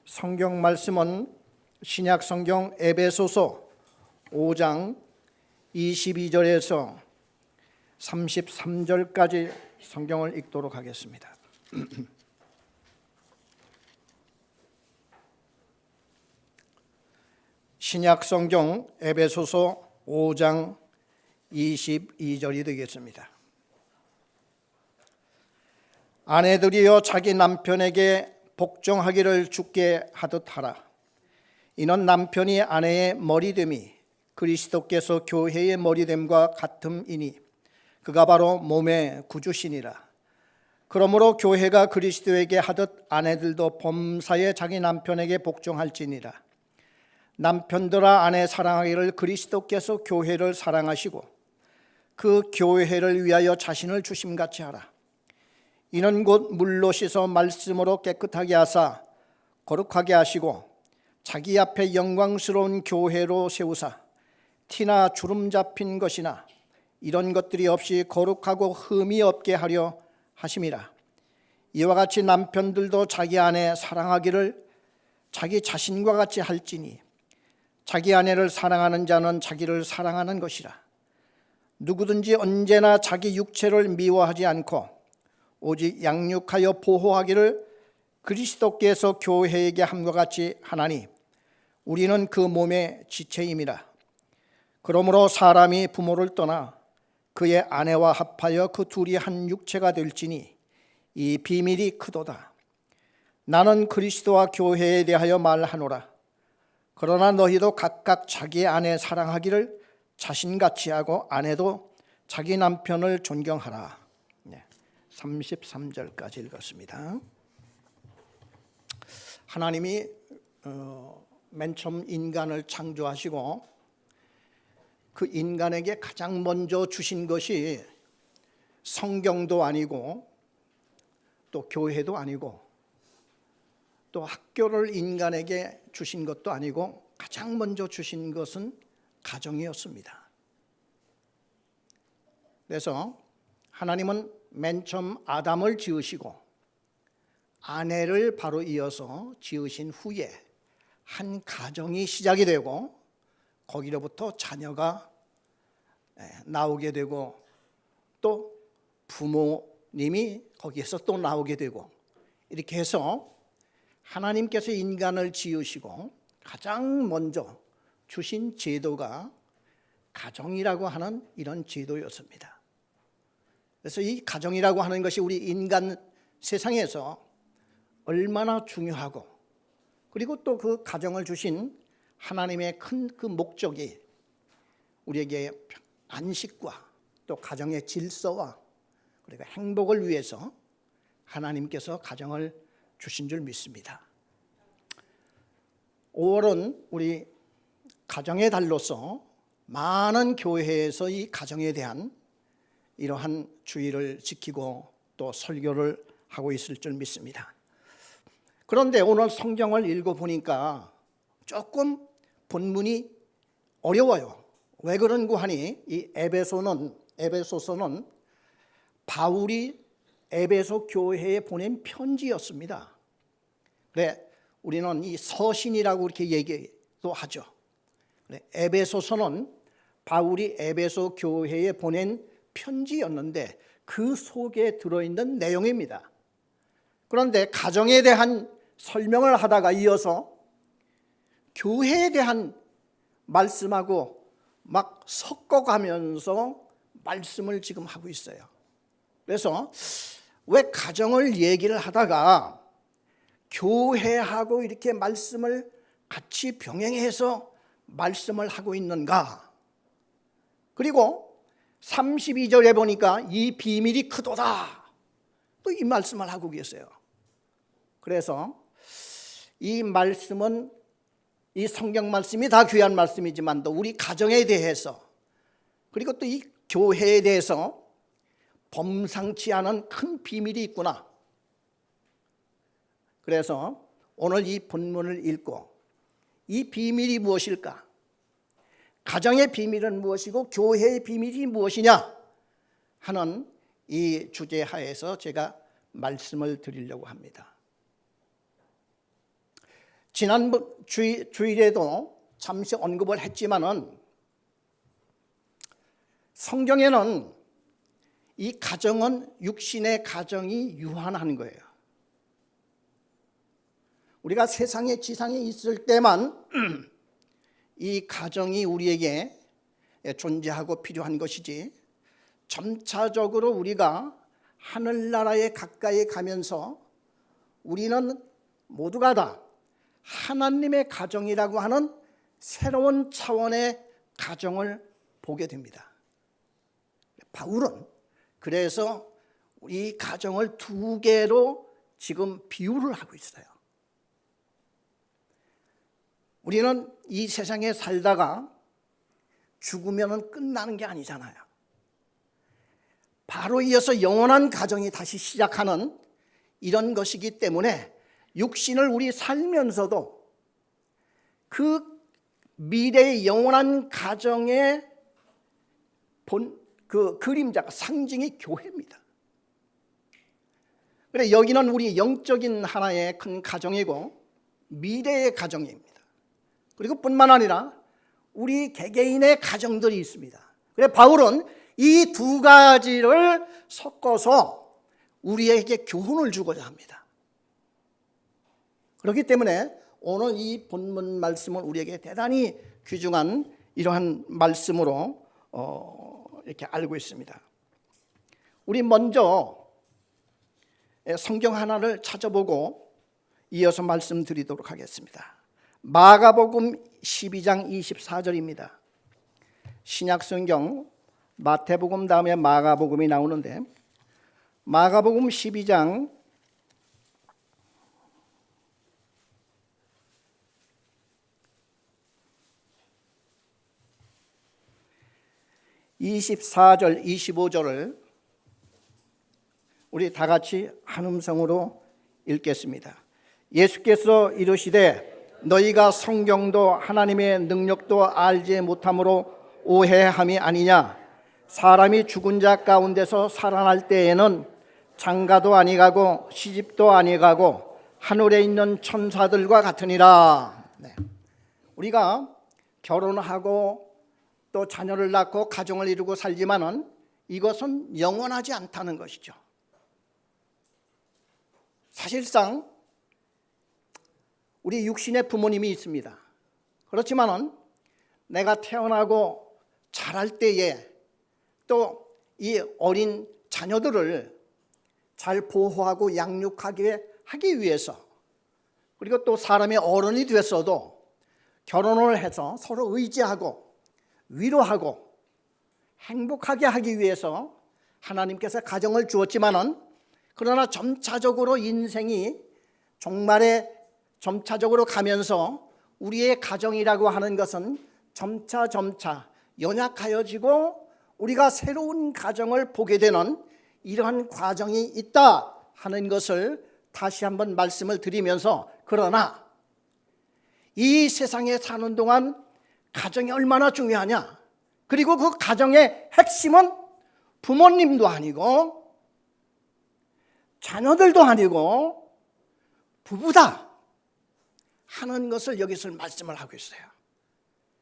성경 말씀은 신약 성경 에베소서 5장 22절에서 33절까지 성경을 읽도록 하겠습니다. 신약 성경 에베소서 5장 22절이 되겠습니다. 아내들이여 자기 남편에게 복종하기를 주께 하듯 하라. 이는 남편이 아내의 머리됨이 그리스도께서 교회의 머리됨과 같음이니 그가 바로 몸의 구주시니라. 그러므로 교회가 그리스도에게 하듯 아내들도 범사에 자기 남편에게 복종할지니라. 남편들아 아내 사랑하기를 그리스도께서 교회를 사랑하시고 그 교회를 위하여 자신을 주심같이 하라. 이는 곧 물로 씻어 말씀으로 깨끗하게 하사 거룩하게 하시고 자기 앞에 영광스러운 교회로 세우사 티나 주름 잡힌 것이나 이런 것들이 없이 거룩하고 흠이 없게 하려 하심이라. 이와 같이 남편들도 자기 아내 사랑하기를 자기 자신과 같이 할지니 자기 아내를 사랑하는 자는 자기를 사랑하는 것이라. 누구든지 언제나 자기 육체를 미워하지 않고 오직 양육하여 보호하기를 그리스도께서 교회에게 함과 같이 하나니 우리는 그 몸의 지체임이라. 그러므로 사람이 부모를 떠나 그의 아내와 합하여 그 둘이 한 육체가 될지니 이 비밀이 크도다. 나는 그리스도와 교회에 대하여 말하노라. 그러나 너희도 각각 자기의 아내 사랑하기를 자신같이 하고 아내도 자기 남편을 존경하라. 33절까지 읽었습니다. 하나님이 맨 처음 인간을 창조하시고 그 인간에게 가장 먼저 주신 것이 성경도 아니고 또 교회도 아니고 또 학교를 인간에게 주신 것도 아니고 가장 먼저 주신 것은 가정이었습니다. 그래서 하나님은 맨 처음 아담을 지으시고 아내를 바로 이어서 지으신 후에 한 가정이 시작이 되고 거기로부터 자녀가 나오게 되고 또 부모님이 거기에서 또 나오게 되고 이렇게 해서 하나님께서 인간을 지으시고 가장 먼저 주신 제도가 가정이라고 하는 이런 제도였습니다. 그래서 이 가정이라고 하는 것이 우리 인간 세상에서 얼마나 중요하고 그리고 또 그 가정을 주신 하나님의 큰 그 목적이 우리에게 안식과 또 가정의 질서와 그리고 행복을 위해서 하나님께서 가정을 주신 줄 믿습니다. 5월은 우리 가정의 달로서 많은 교회에서 이 가정에 대한 이러한 주의를 지키고 또 설교를 하고 있을 줄 믿습니다. 그런데 오늘 성경을 읽어보니까 조금 본문이 어려워요. 왜 그런고 하니 이 에베소서는 바울이 에베소 교회에 보낸 편지였습니다. 그래 우리는 이 서신이라고 이렇게 얘기도 하죠. 에베소서는 바울이 에베소 교회에 보낸 편지였는데 그 속에 들어있는 내용입니다. 그런데 가정에 대한 설명을 하다가 이어서 교회에 대한 말씀하고 막 섞어가면서 말씀을 지금 하고 있어요. 그래서 왜 가정을 얘기를 하다가 교회하고 이렇게 말씀을 같이 병행해서 말씀을 하고 있는가? 그리고 32절에 보니까 이 비밀이 크도다. 또 이 말씀을 하고 계세요. 그래서 이 말씀은 이 성경 말씀이 다 귀한 말씀이지만 또 우리 가정에 대해서 그리고 또 이 교회에 대해서 범상치 않은 큰 비밀이 있구나. 그래서 오늘 이 본문을 읽고 이 비밀이 무엇일까? 가정의 비밀은 무엇이고 교회의 비밀이 무엇이냐 하는 이 주제 하에서 제가 말씀을 드리려고 합니다. 지난 주일에도 잠시 언급을 했지만은 성경에는 이 가정은 육신의 가정이 유한한 거예요. 우리가 세상에 지상에 있을 때만 이 가정이 우리에게 존재하고 필요한 것이지, 점차적으로 우리가 하늘나라에 가까이 가면서 우리는 모두가 다 하나님의 가정이라고 하는 새로운 차원의 가정을 보게 됩니다. 바울은 그래서 우리 가정을 두 개로 지금 비유를 하고 있어요. 우리는 이 세상에 살다가 죽으면 끝나는 게 아니잖아요. 바로 이어서 영원한 가정이 다시 시작하는 이런 것이기 때문에 육신을 우리 살면서도 그 미래의 영원한 가정의 그 그림자가 상징이 교회입니다. 그래 여기는 우리 영적인 하나의 큰 가정이고 미래의 가정입니다. 그리고 뿐만 아니라 우리 개개인의 가정들이 있습니다. 그래 바울은 이 두 가지를 섞어서 우리에게 교훈을 주고자 합니다. 그렇기 때문에 오늘 이 본문 말씀은 우리에게 대단히 귀중한 이러한 말씀으로 이렇게 알고 있습니다. 우리 먼저 성경 하나를 찾아보고 이어서 말씀드리도록 하겠습니다. 마가복음 12장 24절입니다. 신약성경 마태복음 다음에 마가복음이 나오는데 마가복음 12장 24절 25절을 우리 다 같이 한 음성으로 읽겠습니다. 예수께서 이르시되 너희가 성경도 하나님의 능력도 알지 못함으로 오해함이 아니냐. 사람이 죽은 자 가운데서 살아날 때에는 장가도 아니가고 시집도 아니가고 하늘에 있는 천사들과 같으니라. 네. 우리가 결혼하고 또 자녀를 낳고 가정을 이루고 살지만은 이것은 영원하지 않다는 것이죠. 사실상 우리 육신의 부모님이 있습니다. 그렇지만은 내가 태어나고 자랄 때에 또 이 어린 자녀들을 잘 보호하고 양육하게 하기 위해서, 그리고 또 사람이 어른이 됐어도 결혼을 해서 서로 의지하고 위로하고 행복하게 하기 위해서 하나님께서 가정을 주었지만은 그러나 점차적으로 인생이 종말에 점차적으로 가면서 우리의 가정이라고 하는 것은 점차 연약하여지고 우리가 새로운 가정을 보게 되는 이러한 과정이 있다 하는 것을 다시 한번 말씀을 드리면서, 그러나 이 세상에 사는 동안 가정이 얼마나 중요하냐, 그리고 그 가정의 핵심은 부모님도 아니고 자녀들도 아니고 부부다 하는 것을 여기서 말씀을 하고 있어요.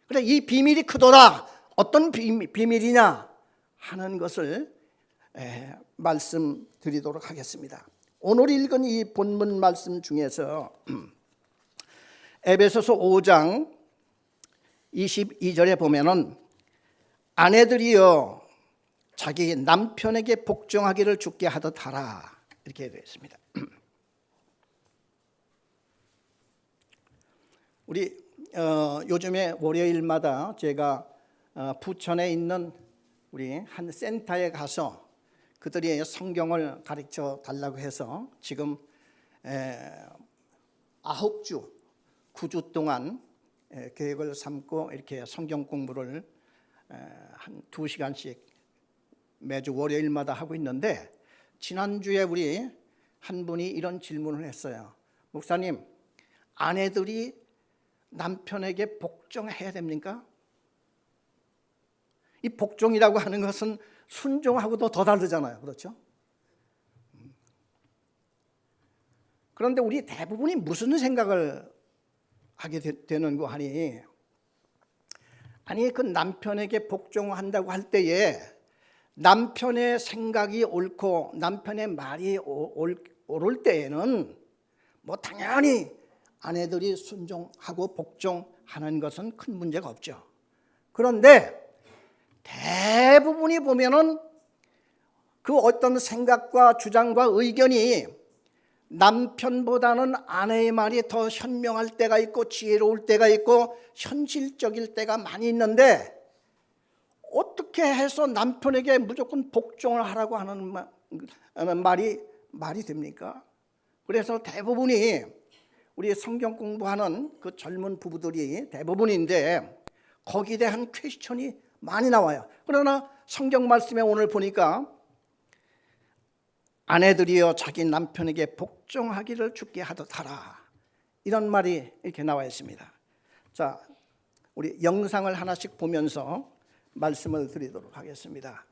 그래 이 비밀이 크더라. 어떤 비밀이냐 하는 것을 말씀드리도록 하겠습니다. 오늘 읽은 이 본문 말씀 중에서 에베소서 5장 22절에 보면은 아내들이여 자기 남편에게 복종하기를 주께 하듯 하라 이렇게 되어 있습니다. 우리 요즘에 월요일마다 제가 부천에 있는 우리 한 센터에 가서 그들이 성경을 가르쳐 달라고 해서 지금 9주 9주 동안 계획을 삼고 이렇게 성경 공부를 한 2시간씩 매주 월요일마다 하고 있는데, 지난주에 우리 한 분이 이런 질문을 했어요. 목사님, 아내들이 남편에게 복종해야 됩니까? 이 복종이라고 하는 것은 순종하고도 더 다르잖아요. 그렇죠? 그런데 우리 대부분이 무슨 생각을 하게 되는 거 하니, 아니 그 남편에게 복종한다고 할 때에 남편의 생각이 옳고 남편의 말이 옳을 때에는 뭐 당연히 아내들이 순종하고 복종하는 것은 큰 문제가 없죠. 그런데 대부분이 보면은 그 어떤 생각과 주장과 의견이 남편보다는 아내의 말이 더 현명할 때가 있고 지혜로울 때가 있고 현실적일 때가 많이 있는데, 어떻게 해서 남편에게 무조건 복종을 하라고 하는 말이 됩니까? 그래서 대부분이 우리 성경 공부하는 그 젊은 부부들이 대부분인데 거기에 대한 퀘스천이 많이 나와요. 그러나 성경 말씀에 오늘 보니까 아내들이여 자기 남편에게 복종하기를 주께 하듯 하라, 이런 말이 이렇게 나와 있습니다. 자, 우리 영상을 하나씩 보면서 말씀을 드리도록 하겠습니다.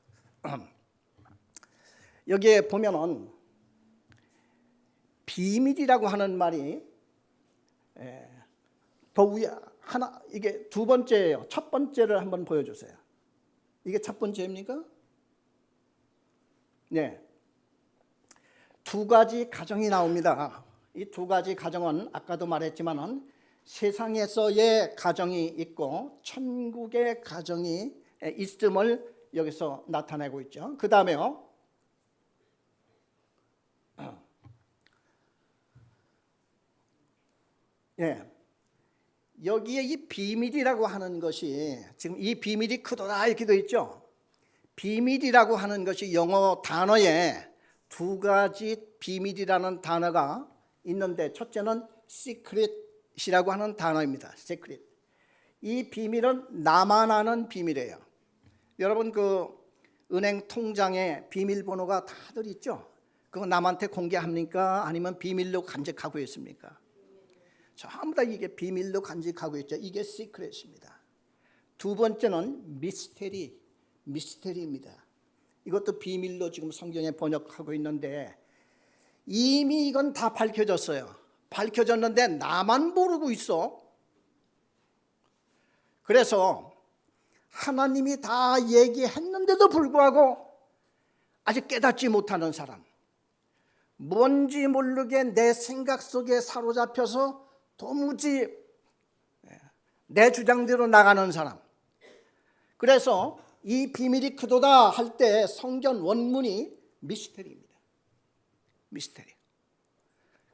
여기에 보면은 비밀이라고 하는 말이 더 위에 하나, 이게 두 번째예요. 첫 번째를 한번 보여주세요. 이게 첫 번째입니까? 네. 두 가지 가정이 나옵니다. 이 두 가지 가정은 아까도 말했지만은 세상에서의 가정이 있고 천국의 가정이 있음을 여기서 나타내고 있죠. 그 다음에요. 예. 여기에 이 비밀이라고 하는 것이, 지금 이 비밀이 크도다 이렇게 되어 있죠. 비밀이라고 하는 것이 영어 단어에 두 가지 비밀이라는 단어가 있는데, 첫째는 secret이라고 하는 단어입니다. secret. 이 비밀은 나만 아는 비밀이에요. 여러분 그 은행 통장에 비밀번호가 다들 있죠. 그거 남한테 공개합니까? 아니면 비밀로 간직하고 있습니까? 전부 다 이게 비밀로 간직하고 있죠. 이게 secret입니다. 두 번째는 미스테리입니다. 이것도 비밀로 지금 성경에 번역하고 있는데, 이미 이건 다 밝혀졌어요. 밝혀졌는데 나만 모르고 있어. 그래서 하나님이 다 얘기했는데도 불구하고 아직 깨닫지 못하는 사람, 뭔지 모르게 내 생각 속에 사로잡혀서 도무지 내 주장대로 나가는 사람. 그래서 이 비밀이 크도다 할 때 성경 원문이 미스테리입니다. 미스테리.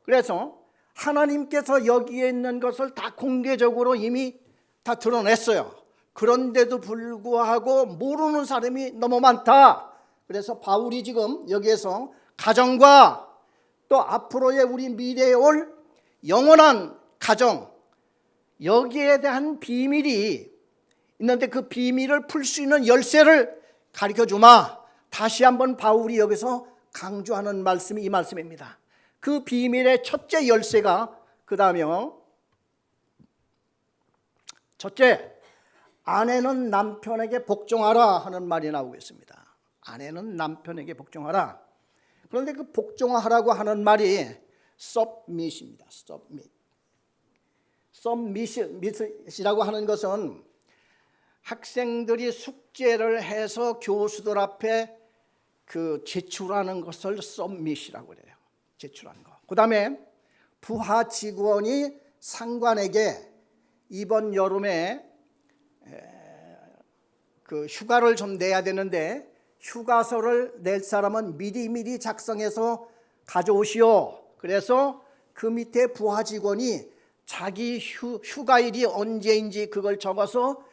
그래서 하나님께서 여기에 있는 것을 다 공개적으로 이미 다 드러냈어요. 그런데도 불구하고 모르는 사람이 너무 많다. 그래서 바울이 지금 여기에서 가정과 또 앞으로의 우리 미래에 올 영원한 가정, 여기에 대한 비밀이 있는데 그 비밀을 풀 수 있는 열쇠를 가르쳐주마. 다시 한번 바울이 여기서 강조하는 말씀이 이 말씀입니다. 그 비밀의 첫째 열쇠가, 그 다음에요, 첫째, 아내는 남편에게 복종하라 하는 말이 나오고 있습니다. 아내는 남편에게 복종하라. 그런데 그 복종하라고 하는 말이 submit입니다. submit이라고 하는 것은 학생들이 숙제를 해서 교수들 앞에 그 제출하는 것을 submit이라고 그래요. 제출하는 거. 그 다음에 부하 직원이 상관에게 이번 여름에 그 휴가를 좀 내야 되는데 휴가서를 낼 사람은 미리 작성해서 가져오시오. 그래서 그 밑에 부하 직원이 자기 휴가일이 언제인지 그걸 적어서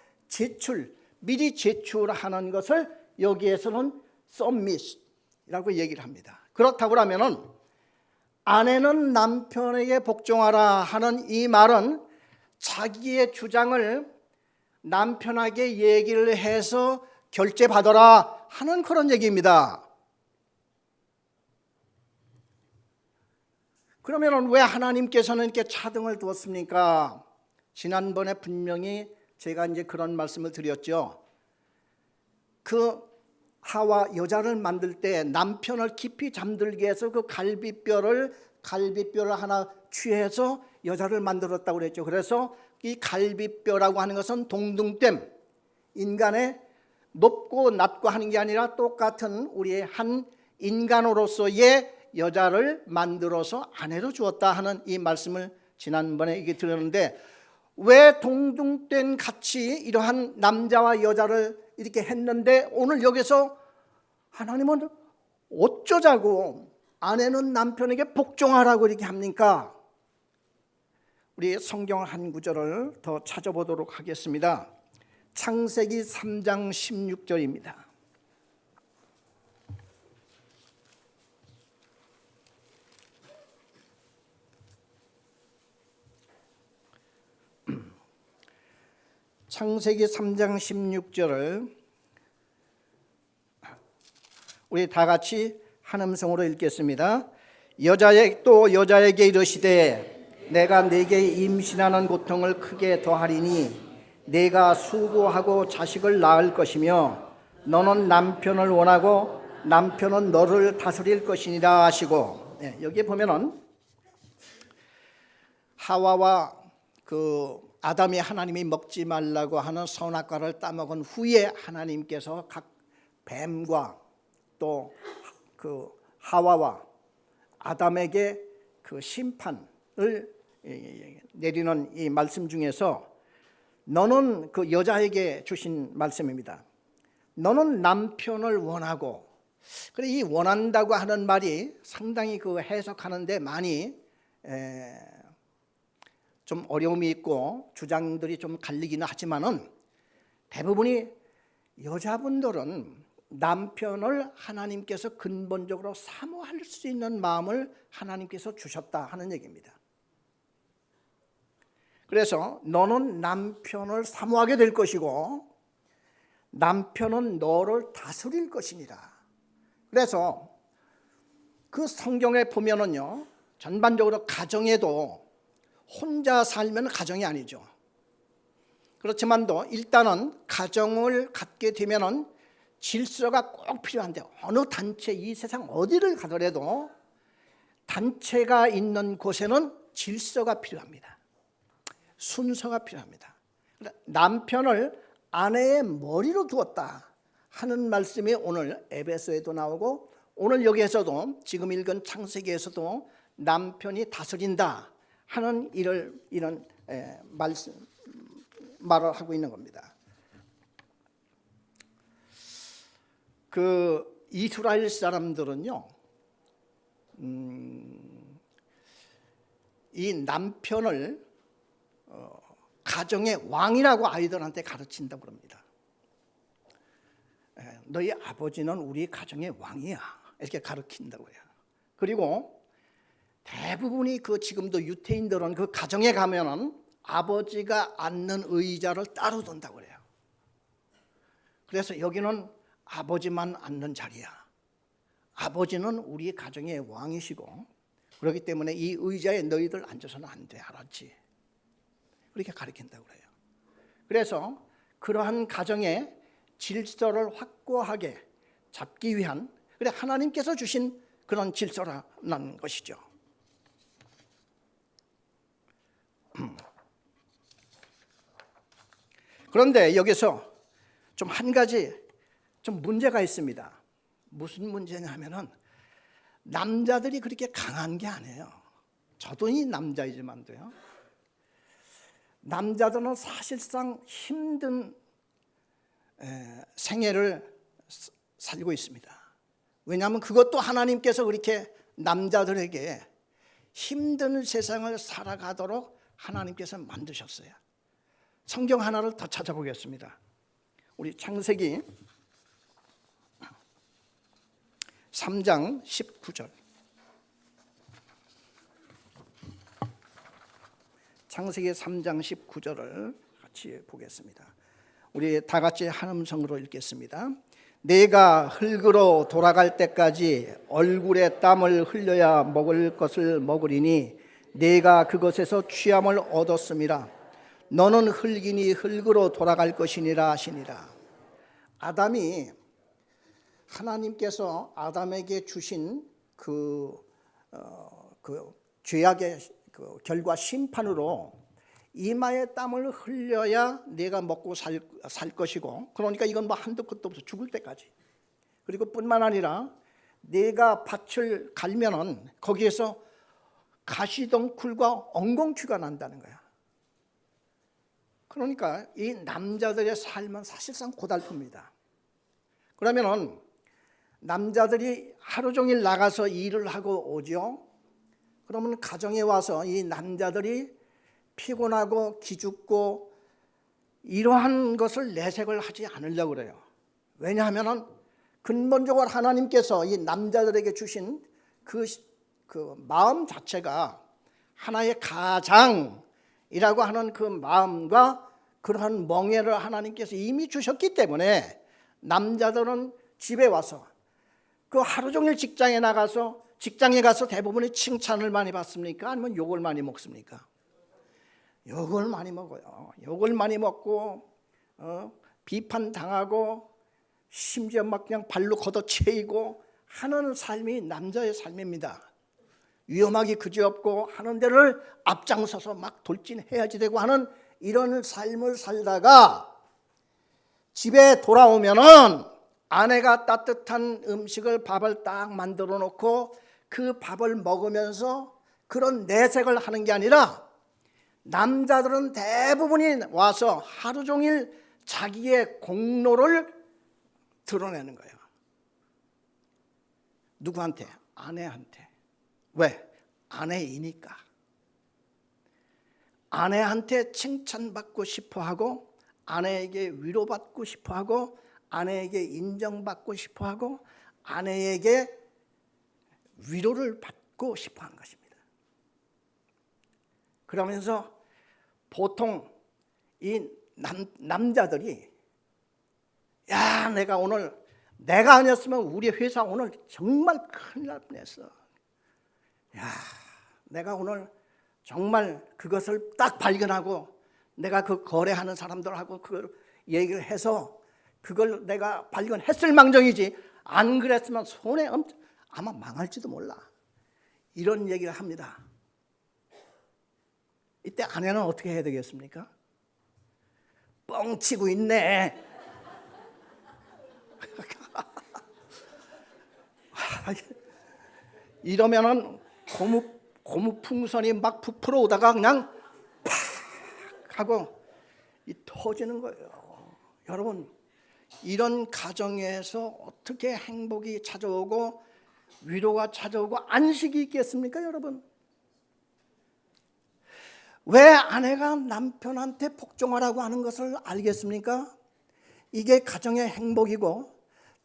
미리 제출하는 것을 여기에서는 submit이라고 얘기를 합니다. 그렇다고 하면은 아내는 남편에게 복종하라 하는 이 말은 자기의 주장을 남편에게 얘기를 해서 결제받아라 하는 그런 얘기입니다. 그러면 왜 하나님께서는 이렇게 차등을 두었습니까? 지난번에 분명히 제가 이제 그런 말씀을 드렸죠. 그 하와 여자를 만들 때 남편을 깊이 잠들게 해서 그 갈비뼈를 하나 취해서 여자를 만들었다고 그랬죠. 그래서 이 갈비뼈라고 하는 것은 동등됨, 인간의 높고 낮고 하는 게 아니라 똑같은 우리의 한 인간으로서의 여자를 만들어서 아내로 주었다 하는 이 말씀을 지난번에 이게 드렸는데, 왜 동등된 같이 이러한 남자와 여자를 이렇게 했는데 오늘 여기서 하나님은 어쩌자고 아내는 남편에게 복종하라고 이렇게 합니까? 우리 성경 한 구절을 더 찾아보도록 하겠습니다. 창세기 3장 16절입니다. 창세기 3장 16절을 우리 다 같이 한 음성으로 읽겠습니다. 또 여자에게 이르시되 내가 네게 임신하는 고통을 크게 더하리니 네가 수고하고 자식을 낳을 것이며 너는 남편을 원하고 남편은 너를 다스릴 것이니라 하시고, 여기에 보면은 하와와 아담이 하나님이 먹지 말라고 하는 선악과를 따먹은 후에 하나님께서 각 뱀과 또 하와와 아담에게 심판을 내리는 이 말씀 중에서 너는 여자에게 주신 말씀입니다. 너는 남편을 원하고, 그래 이 원한다고 하는 말이 상당히 해석하는데 많이 좀 어려움이 있고 주장들이 좀 갈리기는 하지만은 대부분이 여자분들은 남편을 하나님께서 근본적으로 사모할 수 있는 마음을 하나님께서 주셨다 하는 얘기입니다. 그래서 너는 남편을 사모하게 될 것이고 남편은 너를 다스릴 것이니라. 그래서 성경에 보면은요, 전반적으로 가정에도 혼자 살면 가정이 아니죠. 그렇지만도 일단은 가정을 갖게 되면은 질서가 꼭 필요한데, 어느 단체, 이 세상 어디를 가더라도 단체가 있는 곳에는 질서가 필요합니다. 순서가 필요합니다. 남편을 아내의 머리로 두었다 하는 말씀이 오늘 에베소에도 나오고, 오늘 여기에서도 지금 읽은 창세기에서도 남편이 다스린다 하는 이런 말을 하고 있는 겁니다. 이스라엘 사람들은요, 이 남편을 가정의 왕이라고 아이들한테 가르친다고 합니다. 너희 아버지는 우리 가정의 왕이야, 이렇게 가르친다고 해요. 그리고 대부분이 지금도 유태인들은 가정에 가면은 아버지가 앉는 의자를 따로 둔다고 해요. 그래서 여기는 아버지만 앉는 자리야. 아버지는 우리 가정의 왕이시고, 그렇기 때문에 이 의자에 너희들 앉아서는 안 돼, 알았지? 그렇게 가르친다고 해요. 그래서 그러한 가정의 질서를 확고하게 잡기 위한, 그래 하나님께서 주신 그런 질서라는 것이죠. 그런데 여기서 좀 한 가지 좀 문제가 있습니다. 무슨 문제냐면은 남자들이 그렇게 강한 게 아니에요. 저도 이 남자이지만도요, 남자들은 사실상 힘든 생애를 살고 있습니다. 왜냐하면 그것도 하나님께서 그렇게 남자들에게 힘든 세상을 살아가도록 하나님께서 만드셨어요. 성경 하나를 더 찾아보겠습니다. 우리 창세기 3장 19절. 창세기 3장 19절을 같이 보겠습니다. 우리 다 같이 한 음성으로 읽겠습니다. 내가 흙으로 돌아갈 때까지 얼굴에 땀을 흘려야 먹을 것을 먹으리니 내가 그것에서 취함을 얻었음이라. 너는 흙이니 흙으로 돌아갈 것이니라 하시니라. 아담이 하나님께서 아담에게 주신 죄악의 그 결과 심판으로 이마에 땀을 흘려야 내가 먹고 살 것이고, 그러니까 이건 뭐 한도 끝도 없어, 죽을 때까지. 그리고 뿐만 아니라 내가 밭을 갈면은 거기에서 가시덩굴과 엉겅퀴가 난다는 거야. 그러니까 이 남자들의 삶은 사실상 고달픕니다. 그러면은 남자들이 하루 종일 나가서 일을 하고 오죠. 그러면 가정에 와서 이 남자들이 피곤하고 기죽고 이러한 것을 내색을 하지 않으려고 그래요. 왜냐하면 근본적으로 하나님께서 이 남자들에게 주신 그 마음 자체가 하나의 가장이라고 하는 그 마음과 그러한 멍에를 하나님께서 이미 주셨기 때문에 남자들은 집에 와서 그 하루 종일 직장에 가서 대부분이 칭찬을 많이 받습니까? 아니면 욕을 많이 먹습니까? 욕을 많이 먹어요. 욕을 많이 먹고 비판당하고 심지어 막 그냥 발로 걷어채이고 하는 삶이 남자의 삶입니다. 위험하기 그지없고 하는 데를 앞장서서 막 돌진해야지 되고 하는 이런 삶을 살다가 집에 돌아오면은 아내가 따뜻한 음식을 밥을 딱 만들어 놓고 그 밥을 먹으면서 그런 내색을 하는 게 아니라 남자들은 대부분이 와서 하루 종일 자기의 공로를 드러내는 거예요. 누구한테? 아내한테. 왜? 아내이니까. 아내한테 칭찬받고 싶어하고, 아내에게 위로받고 싶어하고, 아내에게 인정받고 싶어하고, 아내에게 위로를 받고 싶어하는 것입니다. 그러면서 보통 이 남자들이 야, 내가 아니었으면 우리 회사 오늘 정말 큰일 날 뻔했어. 야, 내가 오늘 정말 그것을 딱 발견하고 내가 그 거래하는 사람들하고 그걸 얘기를 해서 그걸 내가 발견했을 망정이지, 안 그랬으면 손에 아마 망할지도 몰라. 이런 얘기를 합니다. 이때 아내는 어떻게 해야 되겠습니까? 뻥치고 있네. 이러면은 고무풍선이 막 부풀어 오다가 그냥 팍 하고 터지는 거예요. 여러분, 이런 가정에서 어떻게 행복이 찾아오고 위로가 찾아오고 안식이 있겠습니까, 여러분? 왜 아내가 남편한테 복종하라고 하는 것을 알겠습니까? 이게 가정의 행복이고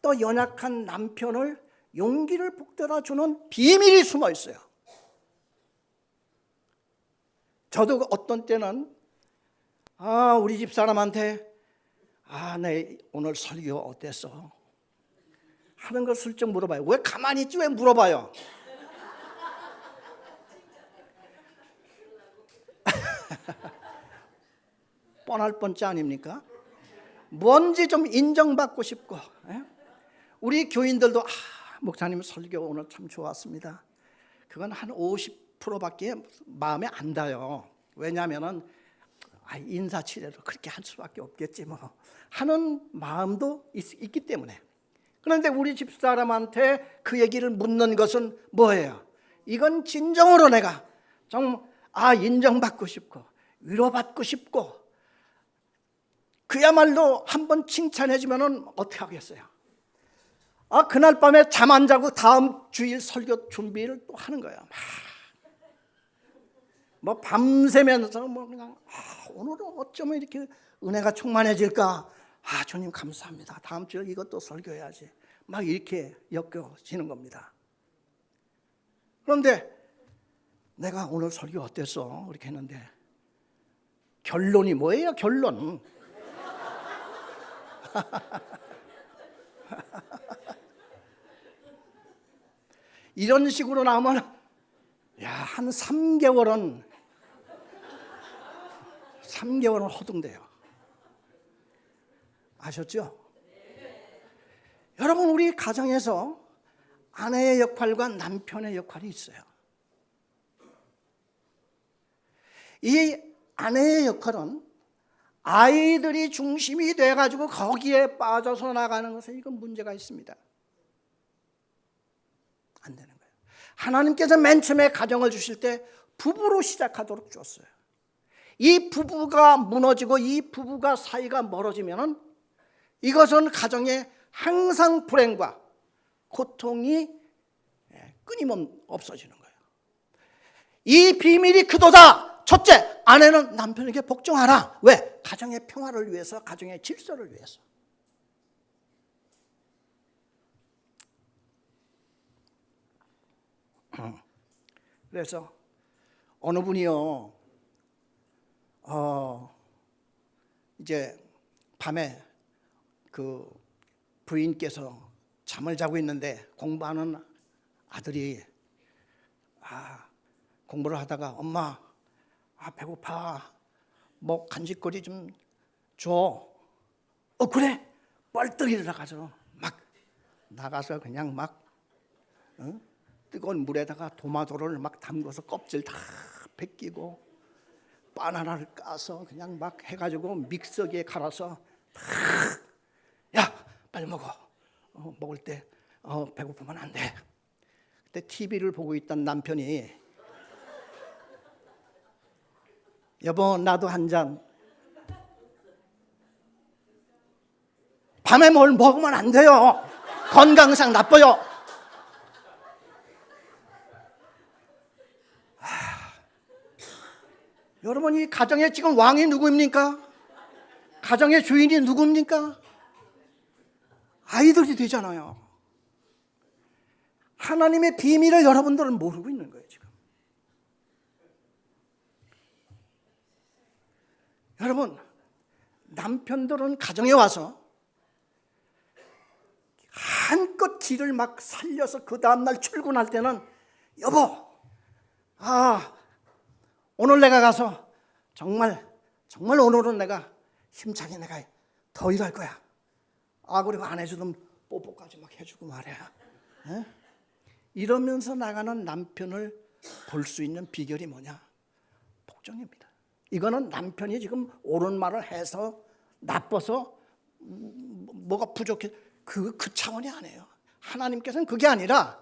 또 연약한 남편을 용기를 북돋아 주는 비밀이 숨어 있어요. 저도 어떤 때는 우리 집 사람한테 내 오늘 설교 어땠어? 하는 걸 슬쩍 물어봐요. 왜 가만히 있지 왜 물어봐요? 뻔할 뻔째 아닙니까? 뭔지 좀 인정받고 싶고. 우리 교인들도 목사님 설교 오늘 참 좋았습니다. 그건 한 50%밖에 마음에 안 닿아요. 왜냐하면은 인사치레로 그렇게 할 수밖에 없겠지 뭐 하는 마음도 있기 때문에. 그런데 우리 집사람한테 그 얘기를 묻는 것은 뭐예요? 이건 진정으로 내가 좀 인정받고 싶고 위로받고 싶고, 그야말로 한번 칭찬해주면은 어떻게 하겠어요? 그날 밤에 잠 안 자고 다음 주일 설교 준비를 또 하는 거예요. 뭐 밤새면서 그냥 오늘은 어쩌면 이렇게 은혜가 충만해질까? 주님 감사합니다. 다음 주에 이것도 설교해야지. 막 이렇게 엮여지는 겁니다. 그런데 내가 오늘 설교 어땠어? 이렇게 했는데 결론이 뭐예요? 결론. 이런 식으로 나오면 한 3개월은 허둥대요. 아셨죠? 여러분, 우리 가정에서 아내의 역할과 남편의 역할이 있어요. 이 아내의 역할은 아이들이 중심이 돼가지고 거기에 빠져서 나가는 것은 이건 문제가 있습니다. 안 되는 거예요. 하나님께서 맨 처음에 가정을 주실 때 부부로 시작하도록 주었어요. 이 부부가 무너지고 이 부부가 사이가 멀어지면은 이것은 가정에 항상 불행과 고통이 끊임없어지는 거예요. 이 비밀이 그도다. 첫째, 아내는 남편에게 복종하라. 왜? 가정의 평화를 위해서, 가정의 질서를 위해서. 그래서 어느 분이요, 이제 밤에 그 부인께서 잠을 자고 있는데 공부하는 아들이 공부를 하다가 엄마 배고파, 뭐 간식거리 좀 줘. 그래. 뻘떡 일어나가서 막 나가서 그냥 막 뜨거운 물에다가 도마도를 막 담궈서 껍질 다 벗기고 바나나를 까서 그냥 막 해가지고 믹서기에 갈아서 야 빨리 먹어. 먹을 때 배고프면 안 돼. 그때 TV를 보고 있던 남편이 여보 나도 한 잔. 밤에 뭘 먹으면 안 돼요. 건강상 나빠요. 여러분 이 가정의 지금 왕이 누구입니까? 가정의 주인이 누구입니까? 아이들이 되잖아요. 하나님의 비밀을 여러분들은 모르고 있는 거예요 지금. 여러분 남편들은 가정에 와서 한껏 기를 막 살려서 그 다음날 출근할 때는 여보 오늘 내가 가서 정말 오늘은 내가 힘차게 내가 더 일할 거야. 그리고 아내주는 뽀뽀까지 막 해주고 말이야. 이러면서 나가는 남편을 볼 수 있는 비결이 뭐냐? 복종입니다. 이거는 남편이 지금 옳은 말을 해서 나빠서 뭐가 부족해 그 차원이 아니에요. 하나님께서는 그게 아니라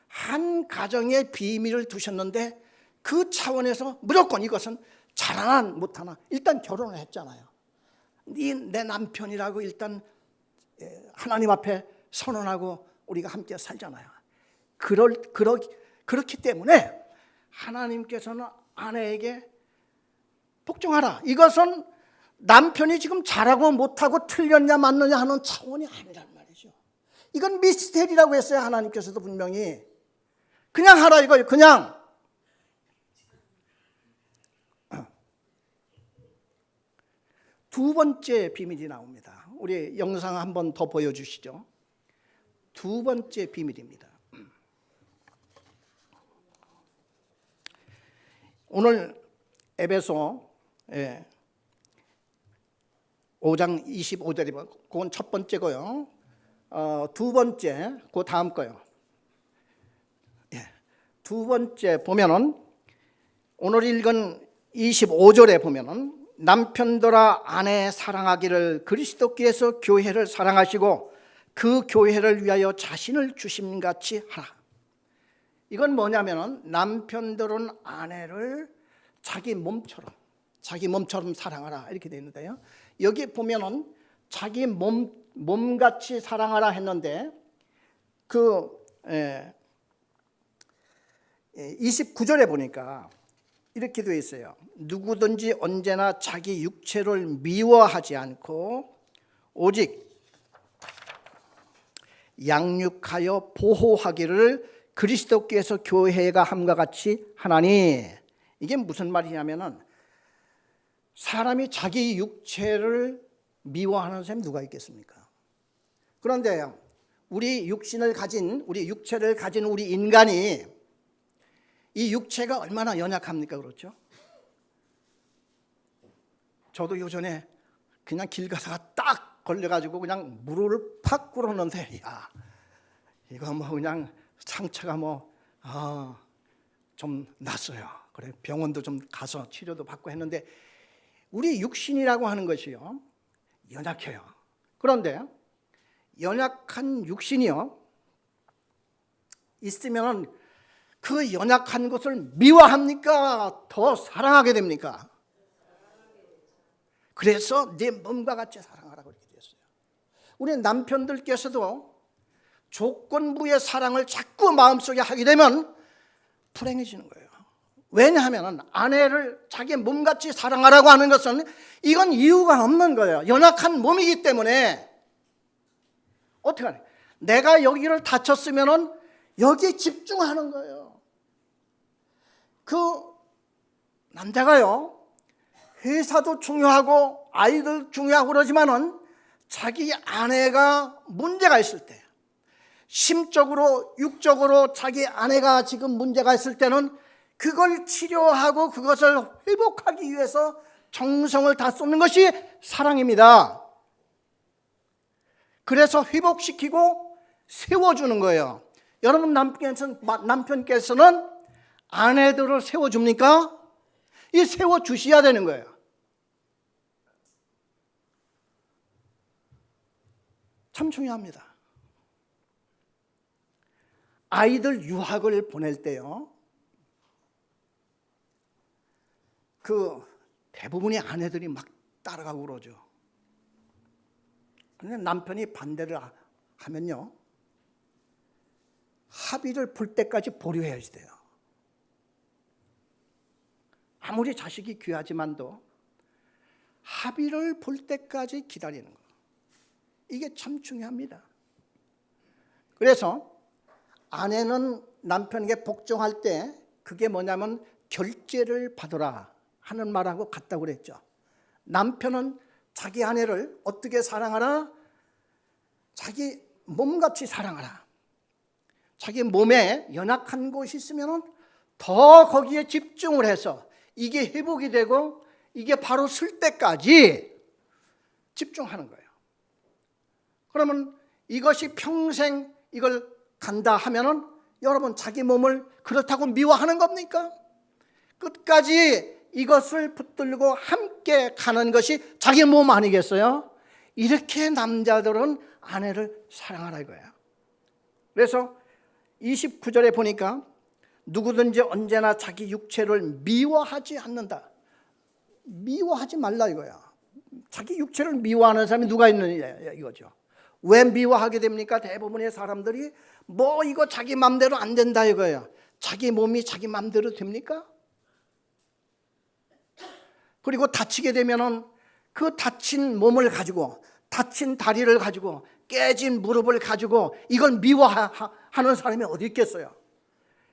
한 가정의 비밀을 두셨는데 그 차원에서 무조건 이것은 잘하나 못하나 일단 결혼을 했잖아요. 내 남편이라고 일단 하나님 앞에 선언하고 우리가 함께 살잖아요. 그렇기 때문에 하나님께서는 아내에게 복종하라. 이것은 남편이 지금 잘하고 못하고 틀렸냐 맞느냐 하는 차원이 아니란 말이죠. 이건 미스테리라고 했어요. 하나님께서도 분명히 그냥 하라 이거예요. 그냥. 두 번째 비밀이 나옵니다. 우리 영상 한 번 더 보여주시죠. 두 번째 비밀입니다. 오늘 에베소 5장 25절이면 그건 첫 번째고요. 두 번째 그 다음 거요. 두 번째 보면은 오늘 읽은 25절에 보면은 남편들아 아내 사랑하기를 그리스도께서 교회를 사랑하시고 그 교회를 위하여 자신을 주심같이 하라. 이건 뭐냐면은 남편들은 아내를 자기 몸처럼 사랑하라 이렇게 되어 있는데요. 여기 보면은 자기 몸같이 사랑하라 했는데 그 29절에 보니까 이렇게 되어 있어요. 누구든지 언제나 자기 육체를 미워하지 않고 오직 양육하여 보호하기를 그리스도께서 교회가 함과 같이 하나니. 이게 무슨 말이냐면은 사람이 자기 육체를 미워하는 사람이 누가 있겠습니까? 그런데 우리 육체를 가진 우리 인간이 이 육체가 얼마나 연약합니까? 그렇죠? 저도 요전에 그냥 길 가다가 딱 걸려가지고 그냥 무릎을 팍 꿇었는데 이거 뭐 그냥 상처가 좀 났어요. 그래 병원도 좀 가서 치료도 받고 했는데 우리 육신이라고 하는 것이요 연약해요. 그런데 연약한 육신이요 있으면 그 연약한 것을 미워합니까? 더 사랑하게 됩니까? 그래서 내 몸과 같이 사랑하라고 이렇게 되었어요. 우리 남편들께서도 조건부의 사랑을 자꾸 마음속에 하게 되면 불행해지는 거예요. 왜냐하면 아내를 자기 몸같이 사랑하라고 하는 것은 이건 이유가 없는 거예요. 연약한 몸이기 때문에. 어떻게 하냐? 내가 여기를 다쳤으면 여기에 집중하는 거예요. 그 남자가요 회사도 중요하고 아이들 중요하고 그러지만은 자기 아내가 문제가 있을 때, 심적으로 육적으로 자기 아내가 지금 문제가 있을 때는 그걸 치료하고 그것을 회복하기 위해서 정성을 다 쏟는 것이 사랑입니다. 그래서 회복시키고 세워주는 거예요. 여러분 남편께서는 아내들을 세워줍니까? 이 세워주셔야 되는 거예요. 참 중요합니다. 아이들 유학을 보낼 때요 그 대부분의 아내들이 막 따라가고 그러죠. 그런데 남편이 반대를 하면요 합의를 볼 때까지 보류해야지 돼요. 아무리 자식이 귀하지만도 합의를 볼 때까지 기다리는 거 이게 참 중요합니다. 그래서 아내는 남편에게 복종할 때 그게 뭐냐면 결제를 받으라 하는 말하고 같다고 그랬죠. 남편은 자기 아내를 어떻게 사랑하라? 자기 몸같이 사랑하라. 자기 몸에 연약한 곳이 있으면 더 거기에 집중을 해서 이게 회복이 되고 이게 바로 쓸 때까지 집중하는 거예요. 그러면 이것이 평생 이걸 간다 하면은 여러분 자기 몸을 그렇다고 미워하는 겁니까? 끝까지 이것을 붙들고 함께 가는 것이 자기 몸 아니겠어요? 이렇게 남자들은 아내를 사랑하라 이거예요. 그래서 29절에 보니까 누구든지 언제나 자기 육체를 미워하지 않는다. 미워하지 말라 이거야. 자기 육체를 미워하는 사람이 누가 있느냐 이거죠. 왜 미워하게 됩니까? 대부분의 사람들이 뭐 이거 자기 맘대로 안 된다 이거예요. 자기 몸이 자기 맘대로 됩니까? 그리고 다치게 되면은 그 다친 몸을 가지고 다친 다리를 가지고 깨진 무릎을 가지고 이걸 미워하는 사람이 어디 있겠어요?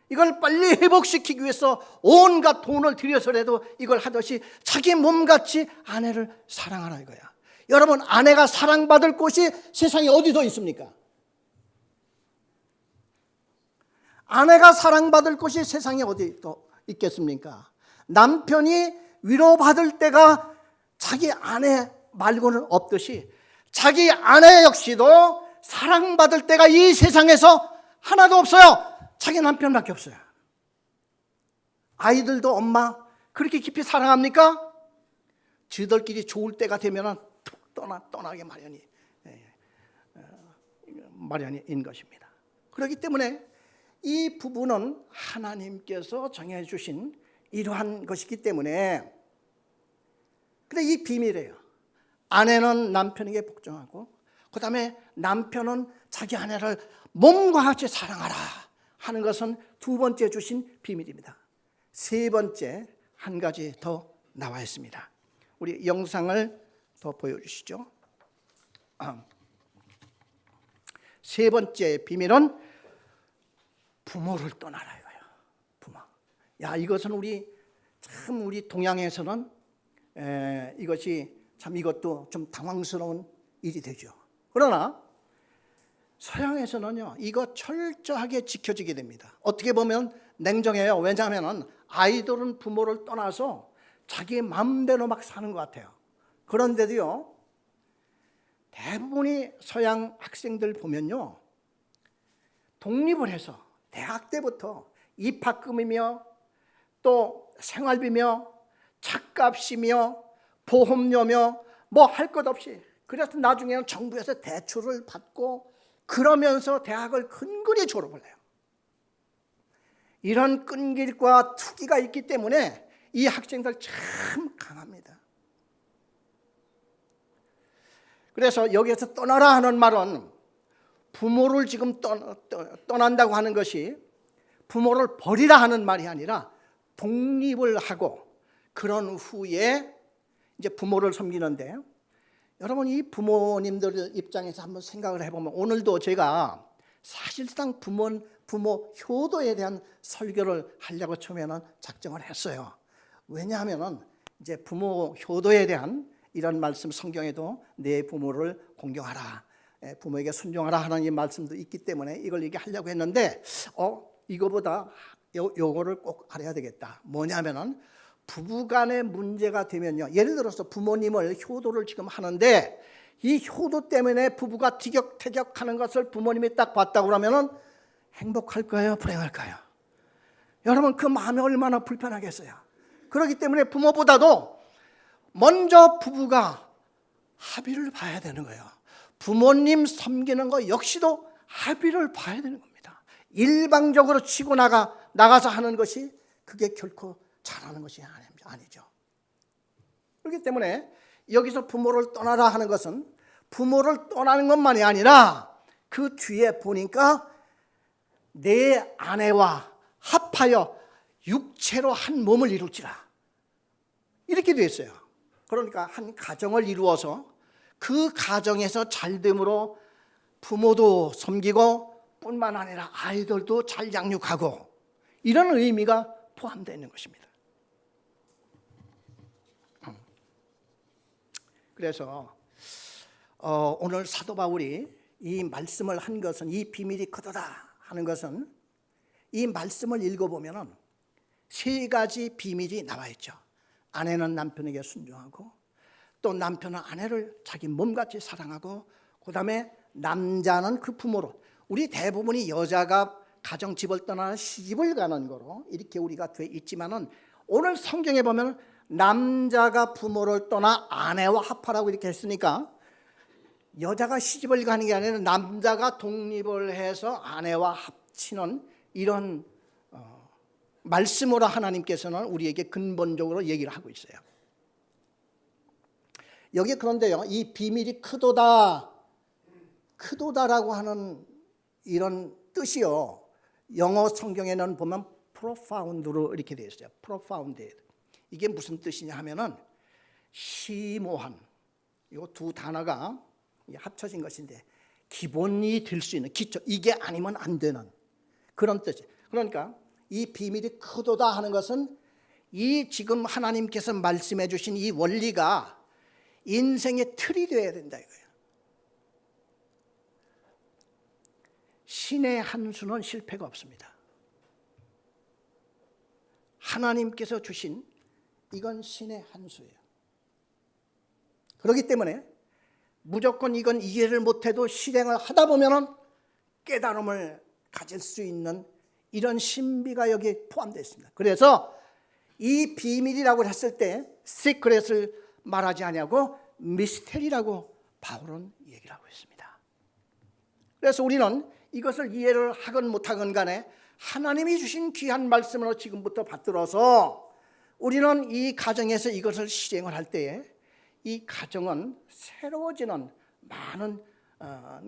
이걸 빨리 회복시키기 위해서 온갖 돈을 들여서라도 이걸 하듯이 자기 몸같이 아내를 사랑하라 이거야. 여러분 아내가 사랑받을 곳이 세상에 어디 더 있습니까? 아내가 사랑받을 곳이 세상에 어디 더 있겠습니까? 남편이 위로받을 때가 자기 아내 말고는 없듯이 자기 아내 역시도 사랑받을 때가 이 세상에서 하나도 없어요. 자기 남편밖에 없어요. 아이들도 엄마 그렇게 깊이 사랑합니까? 저들끼리 좋을 때가 되면 툭 떠나게 마련인 것입니다. 그렇기 때문에 이 부분은 하나님께서 정해주신 이러한 것이기 때문에 근데 이 비밀이에요. 아내는 남편에게 복종하고 그 다음에 남편은 자기 아내를 몸과 같이 사랑하라 하는 것은 두 번째 주신 비밀입니다. 세 번째 한 가지 더 나와 있습니다. 우리 영상을 더 보여주시죠. 세 번째 비밀은 부모를 떠나라 이거예요. 부모. 야 이것은 우리 동양에서는 이것이 참 이것도 좀 당황스러운 일이 되죠. 그러나 서양에서는요 이거 철저하게 지켜지게 됩니다. 어떻게 보면 냉정해요. 왜냐하면 아이들은 부모를 떠나서 자기 마음대로 막 사는 것 같아요. 그런데도요 대부분이 서양 학생들 보면요 독립을 해서 대학 때부터 입학금이며 또 생활비며 차값이며 보험료며 뭐 할 것 없이, 그래서 나중에는 정부에서 대출을 받고 그러면서 대학을 근근히 졸업을 해요. 이런 끈길과 투기가 있기 때문에 이 학생들 참 강합니다. 그래서 여기에서 떠나라 하는 말은 부모를 지금 떠난다고 하는 것이 부모를 버리라 하는 말이 아니라 독립을 하고 그런 후에 이제 부모를 섬기는데, 여러분 이 부모님들 입장에서 한번 생각을 해보면 오늘도 제가 사실상 부모 효도에 대한 설교를 하려고 처음에는 작정을 했어요. 왜냐하면은 이제 부모 효도에 대한 이런 말씀 성경에도 내 부모를 공경하라, 부모에게 순종하라 하는 이 말씀도 있기 때문에 이걸 얘기하려고 했는데 이거보다 요거를 꼭 알아야 되겠다. 뭐냐면은 부부간의 문제가 되면요, 예를 들어서 부모님을 효도를 지금 하는데 이 효도 때문에 부부가 티격태격하는 것을 부모님이 딱 봤다고 그러면은 행복할까요? 불행할까요? 여러분 그 마음이 얼마나 불편하겠어요. 그렇기 때문에 부모보다도 먼저 부부가 합의를 봐야 되는 거예요. 부모님 섬기는 거 역시도 합의를 봐야 되는 겁니다. 일방적으로 치고 나가서 하는 것이 그게 결코 잘하는 것이 아니죠. 그렇기 때문에 여기서 부모를 떠나라 하는 것은 부모를 떠나는 것만이 아니라 그 뒤에 보니까 내 아내와 합하여 육체로 한 몸을 이룰지라 이렇게 되어 있어요. 그러니까 한 가정을 이루어서 그 가정에서 잘됨으로 부모도 섬기고 뿐만 아니라 아이들도 잘 양육하고 이런 의미가 포함되어 있는 것입니다. 그래서 오늘 사도 바울이 이 말씀을 한 것은, 이 비밀이 크도다 하는 것은 이 말씀을 읽어보면 세 가지 비밀이 나와 있죠. 아내는 남편에게 순종하고, 또 남편은 아내를 자기 몸같이 사랑하고, 그 다음에 남자는 그 부모로, 우리 대부분이 여자가 가정집을 떠나 시집을 가는 거로 이렇게 우리가 돼 있지만은 오늘 성경에 보면 남자가 부모를 떠나 아내와 합하라고 이렇게 했으니까 여자가 시집을 가는 게 아니라 남자가 독립을 해서 아내와 합치는 이런 말씀으로 하나님께서는 우리에게 근본적으로 얘기를 하고 있어요. 여기 그런데요, 이 비밀이 크도다라고 하는 이런 뜻이요, 영어 성경에는 보면 profound로 이렇게 되어 있어요. profound. 이게 무슨 뜻이냐 하면은 심오한, 이 두 단어가 합쳐진 것인데 기본이 될 수 있는 기초, 이게 아니면 안 되는 그런 뜻이에요. 그러니까 이 비밀이 크도다 하는 것은 이 지금 하나님께서 말씀해 주신 이 원리가 인생의 틀이 되어야 된다 이거예요. 신의 한 수는 실패가 없습니다. 하나님께서 주신 이건 신의 한 수예요. 그렇기 때문에 무조건 이건 이해를 못해도 실행을 하다 보면은 깨달음을 가질 수 있는 이런 신비가 여기에 포함되어 있습니다. 그래서 이 비밀이라고 했을 때 시크릿을 말하지 아니하고 미스테리라고 바울은 얘기를 하고 있습니다. 그래서 우리는 이것을 이해를 하건 못하건 간에 하나님이 주신 귀한 말씀으로 지금부터 받들어서 우리는 이 가정에서 이것을 실행을 할 때에 이 가정은 새로워지는 많은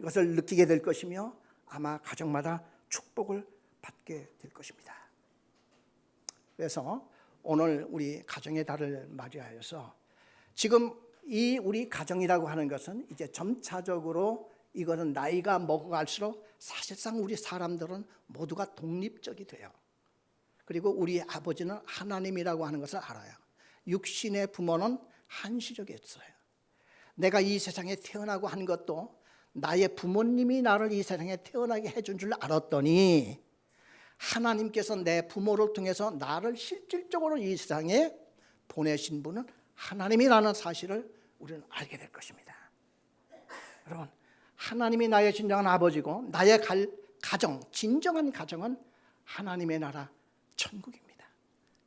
것을 느끼게 될 것이며 아마 가정마다 축복을 받게 될 것입니다. 그래서 오늘 우리 가정의 달을 맞이하여서 지금 이 우리 가정이라고 하는 것은 이제 점차적으로 이거는 나이가 먹어갈수록 사실상 우리 사람들은 모두가 독립적이 돼요. 그리고 우리 아버지는 하나님이라고 하는 것을 알아요. 육신의 부모는 한시적이었어요. 내가 이 세상에 태어나고 한 것도 나의 부모님이 나를 이 세상에 태어나게 해준 줄 알았더니 하나님께서 내 부모를 통해서 나를 실질적으로 이 세상에 보내신 분은 하나님이라는 사실을 우리는 알게 될 것입니다. 여러분, 하나님이 나의 진정한 아버지고 나의 가정, 진정한 가정은 하나님의 나라 천국입니다.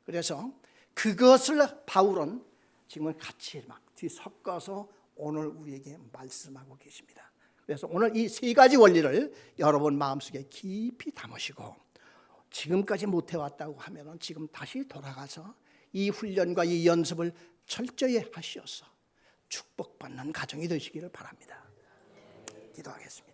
그래서 그것을 바울은 지금 같이 막 뒤섞어서 오늘 우리에게 말씀하고 계십니다. 그래서 오늘 이 세 가지 원리를 여러분 마음속에 깊이 담으시고 지금까지 못해왔다고 하면 지금 다시 돌아가서 이 훈련과 이 연습을 철저히 하셔서 축복받는 가정이 되시기를 바랍니다. 기도하겠습니다.